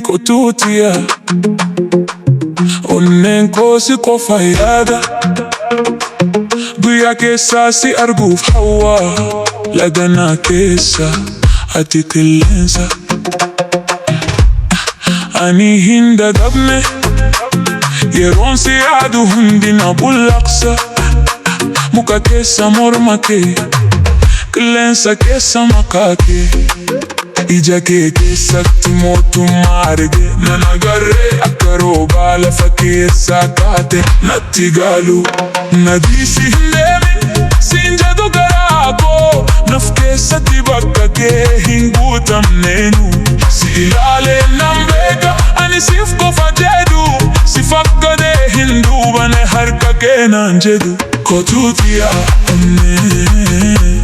Kututia onnen kosi qofayada Guyyaa keessa si arguuf hawwa laganaa keessa ati qilleensa Ani hin dadhabne yeroon si yaadu hundi na bullaqsa Muka keessa morma kee qilleensa keessa maqaa kee Ija kee keessatti mootummaa arge nan agarre akka roobaa lafa keessaa kaate natti gaalu Nadiisi hin deemin siin jedhu garaa koo naf keessatti bakka kee hin guutamneenu Si ilaalee nan beeka ani siif qofa jedhu Si fakkaatee hin duubane harka kee naan jedhu Kotuutiyaa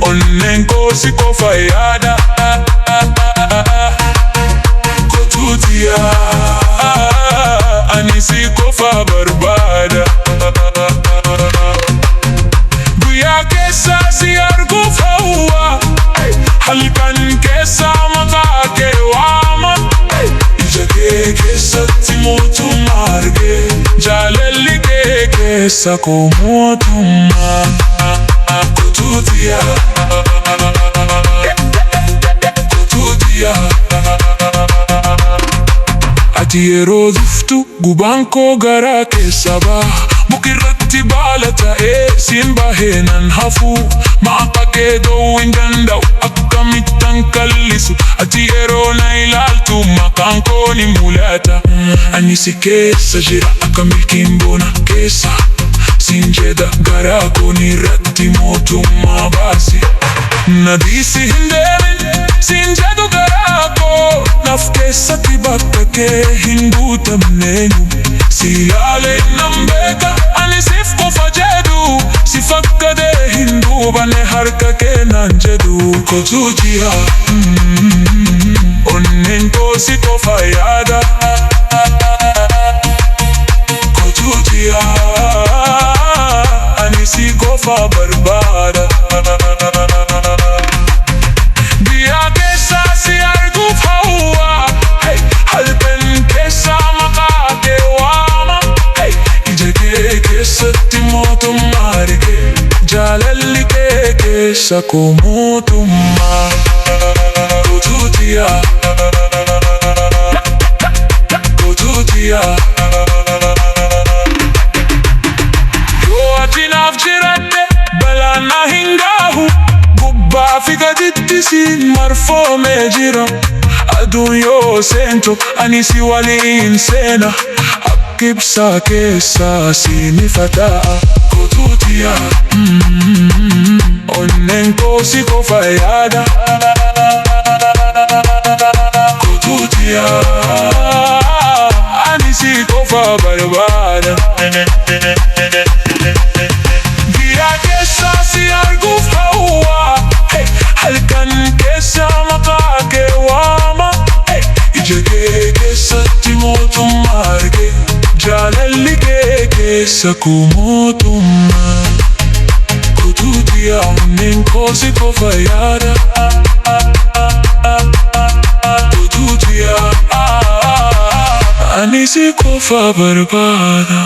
onnen koo si qofa yaada Kotuutiyaa ani si qofa barbaada Guyyaa keessa si arguuf hawwa halkan keessa maqaa kee waama Ija kee keessatti mootummaa arge jaalalli kee keessa koo mootummaa Kotuutiyaa Ati yeroo dhuftu gubaan koo garaa keessa baha Mukirratti baala ta'ee siin bahee nan hafu Maqaa kee dhowwuu hin danda'u akkamittan kallisu Ati yeroo na ilaaltu maqaan koo ni mul'ata Ani si keessa jira akka milkiin bona keessa Siin jedha garaa koo irratti mootummaa baasi Nadiisi hin deemin siin jedhu garaa koo naf keessatti bakka kee hin guutamneenu Si ilaalee nan beeka ani siif qofa jedhu Si fakkaatee hin duubane harka kee naan jedhu Kotuutiyaa onnen koo si qofa yaada Kotuutiyaa ani si qofa barbaada Guyyaa keessa si arguuf hawwa halkan keessa maqaa kee waama Ija kee keessatti mootummaa arge jaalalli kee keessa koo mootummaa Kotuutiyaa Kotuutiyaa Yoo ati naaf jiratte balaan na hin gahu Gubbaa fi gaditti siin marfoomee jira Aduun yoo seentu ani si waliin seena Akka ibsaa keessaa siin ifa ta'a Kotuutiyaa onnen koo si qofa yaada Kotuutiyaa ani si qofa barbaada Guyyaa keessa si arguuf hawwa halkan keessa maqaa kee waama Ija kee keessatti mootummaa arge jaalalli kee keessa koo mootummaa Kotuutiyaa onnen koo si qofa yaada Kotuutiyaa ani si qofa barbaada